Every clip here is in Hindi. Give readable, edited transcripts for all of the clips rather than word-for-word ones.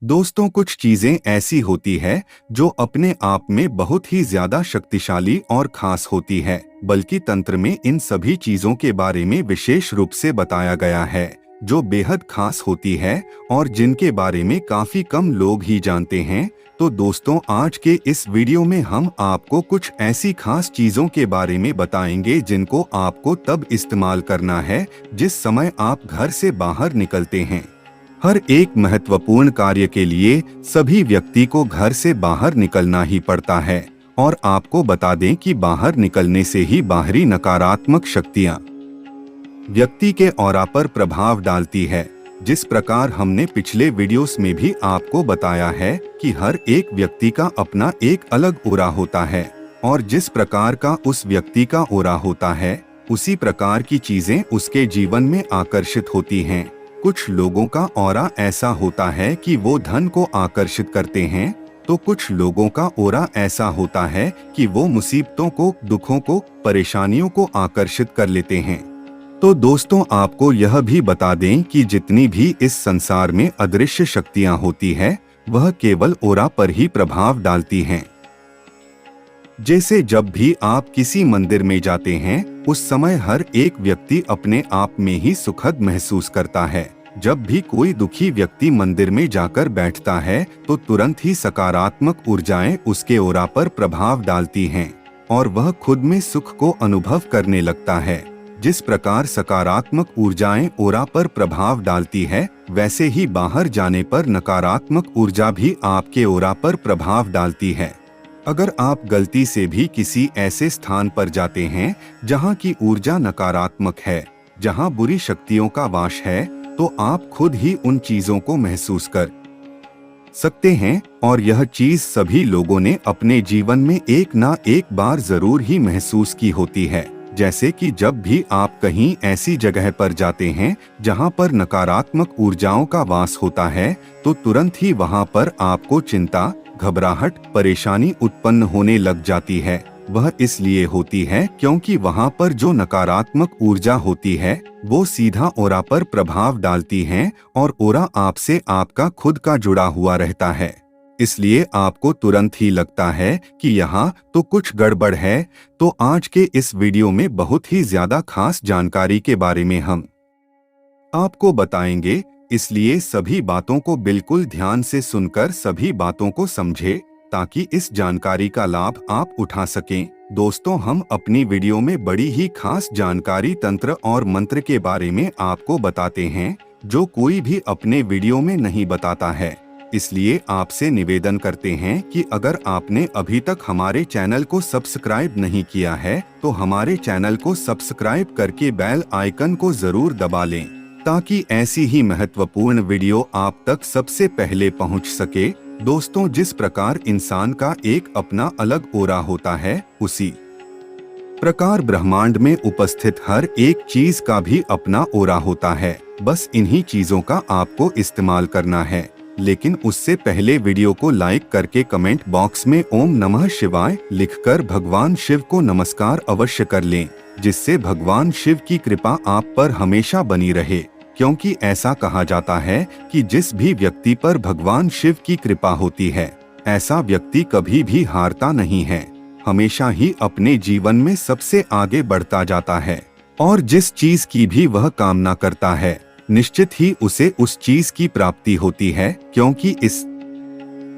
दोस्तों, कुछ चीजें ऐसी होती है जो अपने आप में बहुत ही ज्यादा शक्तिशाली और खास होती है। बल्कि तंत्र में इन सभी चीजों के बारे में विशेष रूप से बताया गया है जो बेहद खास होती है और जिनके बारे में काफी कम लोग ही जानते हैं। तो दोस्तों, आज के इस वीडियो में हम आपको कुछ ऐसी खास चीजों के बारे में बताएंगे जिनको आपको तब इस्तेमाल करना है जिस समय आप घर से बाहर निकलते हैं। हर एक महत्वपूर्ण कार्य के लिए सभी व्यक्ति को घर से बाहर निकलना ही पड़ता है और आपको बता दें कि बाहर निकलने से ही बाहरी नकारात्मक शक्तियां व्यक्ति के ऑरा पर प्रभाव डालती है। जिस प्रकार हमने पिछले वीडियोस में भी आपको बताया है कि हर एक व्यक्ति का अपना एक अलग ऑरा होता है और जिस प्रकार का उस व्यक्ति का ऑरा होता है उसी प्रकार की चीजें उसके जीवन में आकर्षित होती हैं। कुछ लोगों का ऑरा ऐसा होता है कि वो धन को आकर्षित करते हैं, तो कुछ लोगों का ऑरा ऐसा होता है कि वो मुसीबतों को, दुखों को, परेशानियों को आकर्षित कर लेते हैं। तो दोस्तों, आपको यह भी बता दें कि जितनी भी इस संसार में अदृश्य शक्तियां होती है वह केवल ऑरा पर ही प्रभाव डालती हैं। जैसे जब भी आप किसी मंदिर में जाते हैं उस समय हर एक व्यक्ति अपने आप में ही सुखद महसूस करता है। जब भी कोई दुखी व्यक्ति मंदिर में जाकर बैठता है तो तुरंत ही सकारात्मक ऊर्जाएं उसके ऑरा पर प्रभाव डालती हैं और वह खुद में सुख को अनुभव करने लगता है। जिस प्रकार सकारात्मक ऊर्जाएं ऑरा पर प्रभाव डालती है वैसे ही बाहर जाने पर नकारात्मक ऊर्जा भी आपके ऑरा पर प्रभाव डालती है। अगर आप गलती से भी किसी ऐसे स्थान पर जाते हैं जहां की ऊर्जा नकारात्मक है, जहां बुरी शक्तियों का वास है, तो आप खुद ही उन चीजों को महसूस कर सकते हैं और यह चीज सभी लोगों ने अपने जीवन में एक ना एक बार जरूर ही महसूस की होती है। जैसे कि जब भी आप कहीं ऐसी जगह पर जाते हैं जहां पर नकारात्मक ऊर्जाओं का वास होता है तो तुरंत ही वहां पर आपको चिंता, घबराहट, परेशानी उत्पन्न होने लग जाती है। वह इसलिए होती है क्योंकि वहां पर जो नकारात्मक ऊर्जा होती है वो सीधा ऑरा पर प्रभाव डालती हैं और ऑरा आपसे आपका खुद का जुड़ा हुआ रहता है। इसलिए आपको तुरंत ही लगता है कि यहाँ तो कुछ गड़बड़ है। तो आज के इस वीडियो में बहुत ही ज्यादा खास जानकारी के बारे में हम आपको बताएंगे, इसलिए सभी बातों को बिल्कुल ध्यान से सुनकर सभी बातों को समझे ताकि इस जानकारी का लाभ आप उठा सकें। दोस्तों, हम अपनी वीडियो में बड़ी ही खास जानकारी तंत्र और मंत्र के बारे में आपको बताते हैं जो कोई भी अपने वीडियो में नहीं बताता है। इसलिए आपसे निवेदन करते हैं कि अगर आपने अभी तक हमारे चैनल को सब्सक्राइब नहीं किया है तो हमारे चैनल को सब्सक्राइब करके बेल आइकन को जरूर दबा लें ताकि ऐसी ही महत्वपूर्ण वीडियो आप तक सबसे पहले पहुंच सके। दोस्तों, जिस प्रकार इंसान का एक अपना अलग ऑरा होता है उसी प्रकार ब्रह्मांड में उपस्थित हर एक चीज का भी अपना ऑरा होता है। बस इन्हीं चीजों का आपको इस्तेमाल करना है। लेकिन उससे पहले वीडियो को लाइक करके कमेंट बॉक्स में ओम नमः शिवाय लिखकर भगवान शिव को नमस्कार अवश्य कर लें, जिससे भगवान शिव की कृपा आप पर हमेशा बनी रहे। क्योंकि ऐसा कहा जाता है कि जिस भी व्यक्ति पर भगवान शिव की कृपा होती है ऐसा व्यक्ति कभी भी हारता नहीं है, हमेशा ही अपने जीवन में सबसे आगे बढ़ता जाता है और जिस चीज की भी वह कामना करता है निश्चित ही उसे उस चीज की प्राप्ति होती है। क्योंकि इस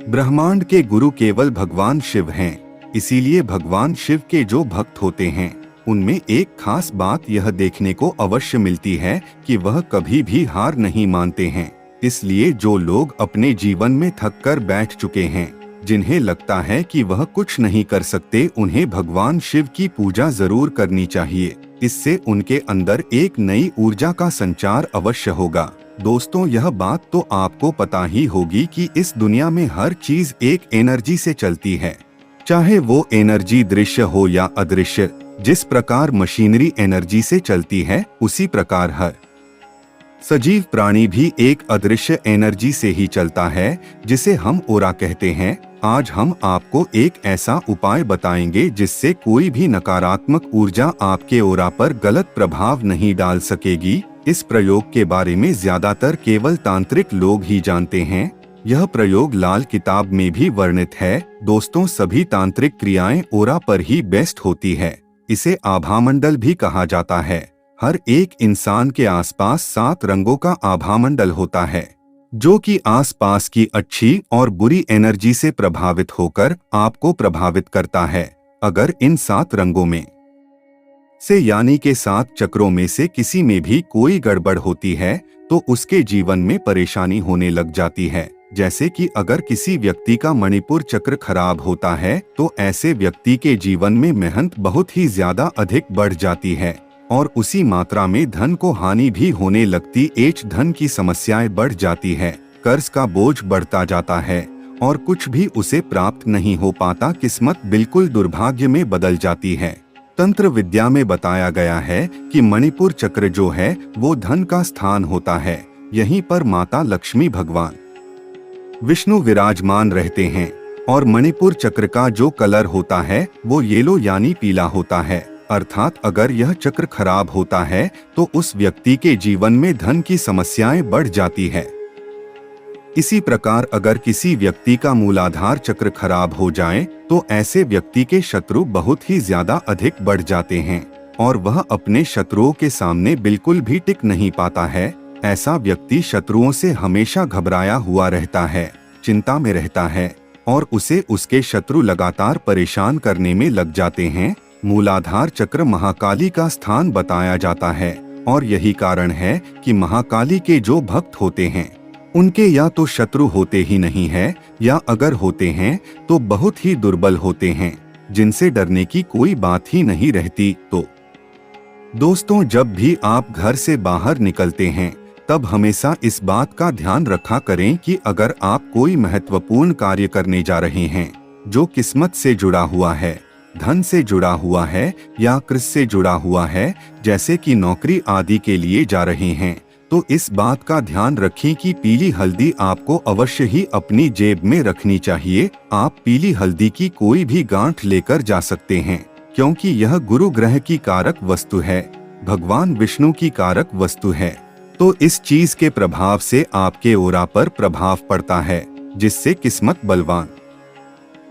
ब्रह्मांड के गुरु केवल भगवान शिव हैं। इसीलिए भगवान शिव के जो भक्त होते हैं उनमें एक खास बात यह देखने को अवश्य मिलती है कि वह कभी भी हार नहीं मानते हैं। इसलिए जो लोग अपने जीवन में थक कर बैठ चुके हैं, जिन्हें लगता है कि वह कुछ नहीं कर सकते, उन्हें भगवान शिव की पूजा जरूर करनी चाहिए। इससे उनके अंदर एक नई ऊर्जा का संचार अवश्य होगा। दोस्तों, यह बात तो आपको पता ही होगी कि इस दुनिया में हर चीज एक एनर्जी से चलती है, चाहे वो एनर्जी दृश्य हो या अदृश्य। जिस प्रकार मशीनरी एनर्जी से चलती है उसी प्रकार हर सजीव प्राणी भी एक अदृश्य एनर्जी से ही चलता है जिसे हम ऑरा कहते हैं। आज हम आपको एक ऐसा उपाय बताएंगे जिससे कोई भी नकारात्मक ऊर्जा आपके ऑरा पर गलत प्रभाव नहीं डाल सकेगी। इस प्रयोग के बारे में ज्यादातर केवल तांत्रिक लोग ही जानते हैं। यह प्रयोग लाल किताब में भी वर्णित है। दोस्तों, सभी तांत्रिक क्रियाएं ओरा पर ही बेस्ट होती है। इसे आभामंडल भी कहा जाता है। हर एक इंसान के आसपास 7 रंगों का आभामंडल होता है, जो कि आसपास की अच्छी और बुरी एनर्जी से प्रभावित होकर आपको प्रभावित करता है। अगर इन 7 रंगों में से यानी के 7 चक्रों में से किसी में भी कोई गड़बड़ होती है तो उसके जीवन में परेशानी होने लग जाती है। जैसे कि अगर किसी व्यक्ति का मणिपुर चक्र खराब होता है तो ऐसे व्यक्ति के जीवन में मेहनत बहुत ही ज्यादा अधिक बढ़ जाती है और उसी मात्रा में धन को हानि भी होने लगती। धन की समस्याएं बढ़ जाती है, कर्ज का बोझ बढ़ता जाता है और कुछ भी उसे प्राप्त नहीं हो पाता। किस्मत बिल्कुल दुर्भाग्य में बदल जाती है। तंत्र विद्या में बताया गया है कि मणिपुर चक्र जो है वो धन का स्थान होता है। यहीं पर माता लक्ष्मी, भगवान विष्णु विराजमान रहते हैं और मणिपुर चक्र का जो कलर होता है वो येलो यानी पीला होता है। अर्थात अगर यह चक्र खराब होता है तो उस व्यक्ति के जीवन में धन की समस्याएं बढ़ जाती है। इसी प्रकार अगर किसी व्यक्ति का मूलाधार चक्र खराब हो जाए तो ऐसे व्यक्ति के शत्रु बहुत ही ज्यादा अधिक बढ़ जाते हैं और वह अपने शत्रुओं के सामने बिल्कुल भी टिक नहीं पाता है। ऐसा व्यक्ति शत्रुओं से हमेशा घबराया हुआ रहता है, चिंता में रहता है और उसे उसके शत्रु लगातार परेशान करने में लग जाते हैं। मूलाधार चक्र महाकाली का स्थान बताया जाता है और यही कारण है कि महाकाली के जो भक्त होते हैं उनके या तो शत्रु होते ही नहीं है या अगर होते हैं तो बहुत ही दुर्बल होते हैं, जिनसे डरने की कोई बात ही नहीं रहती। तो दोस्तों, जब भी आप घर से बाहर निकलते हैं तब हमेशा इस बात का ध्यान रखा करें कि अगर आप कोई महत्वपूर्ण कार्य करने जा रहे हैं जो किस्मत से जुड़ा हुआ है, धन से जुड़ा हुआ है या कृषि से जुड़ा हुआ है, जैसे कि नौकरी आदि के लिए जा रहे हैं, तो इस बात का ध्यान रखें कि पीली हल्दी आपको अवश्य ही अपनी जेब में रखनी चाहिए। आप पीली हल्दी की कोई भी गांठ लेकर जा सकते हैं क्योंकि यह गुरु ग्रह की कारक वस्तु है, भगवान विष्णु की कारक वस्तु है। तो इस चीज के प्रभाव से आपके ओरा पर प्रभाव पड़ता है जिससे किस्मत बलवान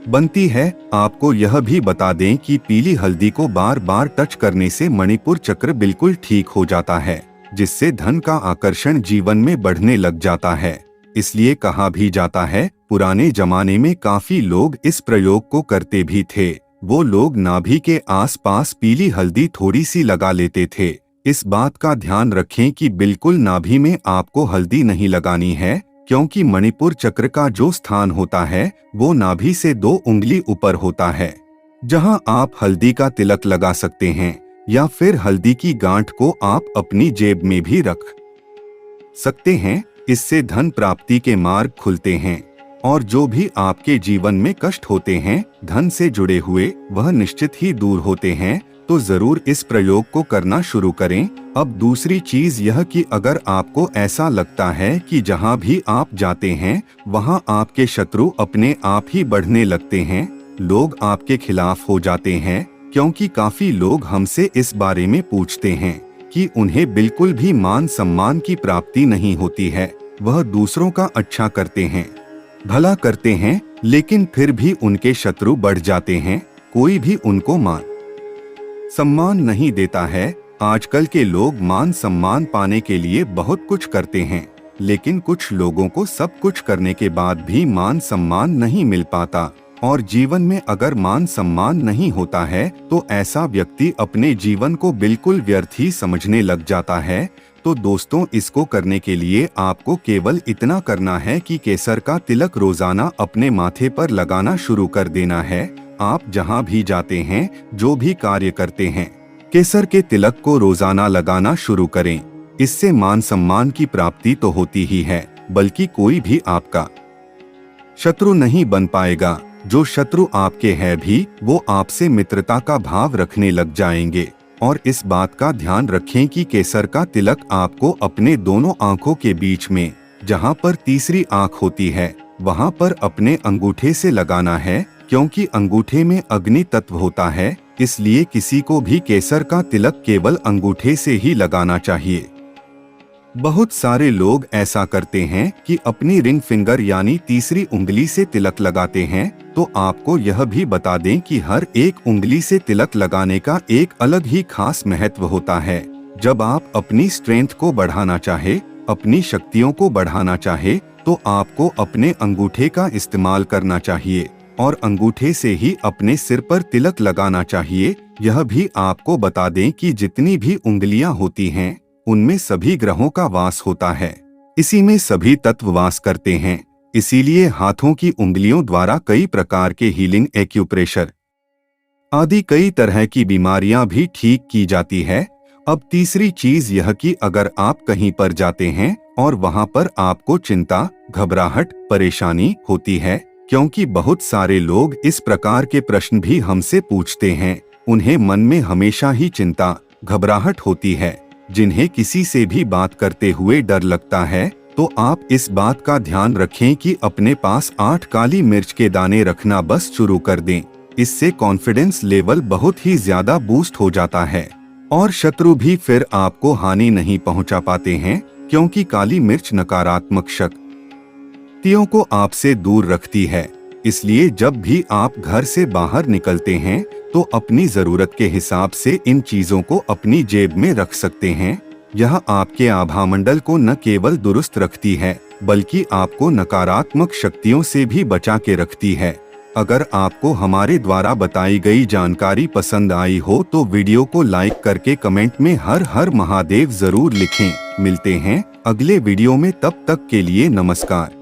बनती है। आपको यह भी बता दें कि पीली हल्दी को बार बार टच करने से मणिपुर चक्र बिल्कुल ठीक हो जाता है, जिससे धन का आकर्षण जीवन में बढ़ने लग जाता है। इसलिए कहा भी जाता है, पुराने जमाने में काफी लोग इस प्रयोग को करते भी थे। वो लोग नाभि के आसपास पीली हल्दी थोड़ी सी लगा लेते थे। इस बात का ध्यान रखें कि बिल्कुल नाभि में आपको हल्दी नहीं लगानी है, क्योंकि मणिपुर चक्र का जो स्थान होता है वो नाभि से 2 उंगली ऊपर होता है, जहां आप हल्दी का तिलक लगा सकते हैं या फिर हल्दी की गांठ को आप अपनी जेब में भी रख सकते हैं। इससे धन प्राप्ति के मार्ग खुलते हैं और जो भी आपके जीवन में कष्ट होते हैं धन से जुड़े हुए, वह निश्चित ही दूर होते हैं। तो जरूर इस प्रयोग को करना शुरू करें। अब दूसरी चीज यह कि अगर आपको ऐसा लगता है कि जहां भी आप जाते हैं वहां आपके शत्रु अपने आप ही बढ़ने लगते हैं, लोग आपके खिलाफ हो जाते हैं, क्योंकि काफी लोग हमसे इस बारे में पूछते हैं कि उन्हें बिल्कुल भी मान सम्मान की प्राप्ति नहीं होती है। वह दूसरों का अच्छा करते हैं, भला करते हैं, लेकिन फिर भी उनके शत्रु बढ़ जाते हैं। कोई भी उनको मान सम्मान नहीं देता है। आजकल के लोग मान सम्मान पाने के लिए बहुत कुछ करते हैं, लेकिन कुछ लोगों को सब कुछ करने के बाद भी मान सम्मान नहीं मिल पाता और जीवन में अगर मान सम्मान नहीं होता है तो ऐसा व्यक्ति अपने जीवन को बिल्कुल व्यर्थ ही समझने लग जाता है। तो दोस्तों, इसको करने के लिए आपको केवल इतना करना है कि केसर का तिलक रोजाना अपने माथे पर लगाना शुरू कर देना है। आप जहां भी जाते हैं, जो भी कार्य करते हैं, केसर के तिलक को रोजाना लगाना शुरू करें। इससे मान सम्मान की प्राप्ति तो होती ही है, बल्कि कोई भी आपका शत्रु नहीं बन पाएगा। जो शत्रु आपके हैं भी वो आपसे मित्रता का भाव रखने लग जाएंगे। और इस बात का ध्यान रखें कि केसर का तिलक आपको अपने दोनों आंखों के बीच में, जहां पर तीसरी आंख होती है, वहां पर अपने अंगूठे से लगाना है, क्योंकि अंगूठे में अग्नि तत्व होता है। इसलिए किसी को भी केसर का तिलक केवल अंगूठे से ही लगाना चाहिए। बहुत सारे लोग ऐसा करते हैं कि अपनी रिंग फिंगर यानी तीसरी उंगली से तिलक लगाते हैं। तो आपको यह भी बता दें कि हर एक उंगली से तिलक लगाने का एक अलग ही खास महत्व होता है। जब आप अपनी स्ट्रेंथ को बढ़ाना चाहे, अपनी शक्तियों को बढ़ाना चाहे, तो आपको अपने अंगूठे का इस्तेमाल करना चाहिए और अंगूठे से ही अपने सिर पर तिलक लगाना चाहिए। यह भी आपको बता दें कि जितनी भी उंगलियां होती हैं, उनमें सभी ग्रहों का वास होता है। इसी में सभी तत्व वास करते हैं। इसीलिए हाथों की उंगलियों द्वारा कई प्रकार के हीलिंग, एक्यूप्रेशर आदि कई तरह की बीमारियां भी ठीक की जाती है। अब तीसरी चीज यह कि अगर आप कहीं पर जाते हैं और वहां पर आपको चिंता, घबराहट, परेशानी होती है, क्योंकि बहुत सारे लोग इस प्रकार के प्रश्न भी हमसे पूछते हैं। उन्हें मन में हमेशा ही चिंता, घबराहट होती है, जिन्हें किसी से भी बात करते हुए डर लगता है, तो आप इस बात का ध्यान रखें कि अपने पास 8 काली मिर्च के दाने रखना बस शुरू कर दें। इससे कॉन्फिडेंस लेवल बहुत ही ज्यादा बूस्ट हो जाता है और शत्रु भी फिर आपको हानि नहीं पहुंचा पाते हैं, क्योंकि काली मिर्च नकारात्मक शक्तियों को आपसे दूर रखती है। इसलिए जब भी आप घर से बाहर निकलते हैं तो अपनी जरूरत के हिसाब से इन चीजों को अपनी जेब में रख सकते हैं। यह आपके आभामंडल को न केवल दुरुस्त रखती है, बल्कि आपको नकारात्मक शक्तियों से भी बचा के रखती है। अगर आपको हमारे द्वारा बताई गई जानकारी पसंद आई हो तो वीडियो को लाइक करके कमेंट में हर हर महादेव जरूर लिखें। मिलते हैं अगले वीडियो में, तब तक के लिए नमस्कार।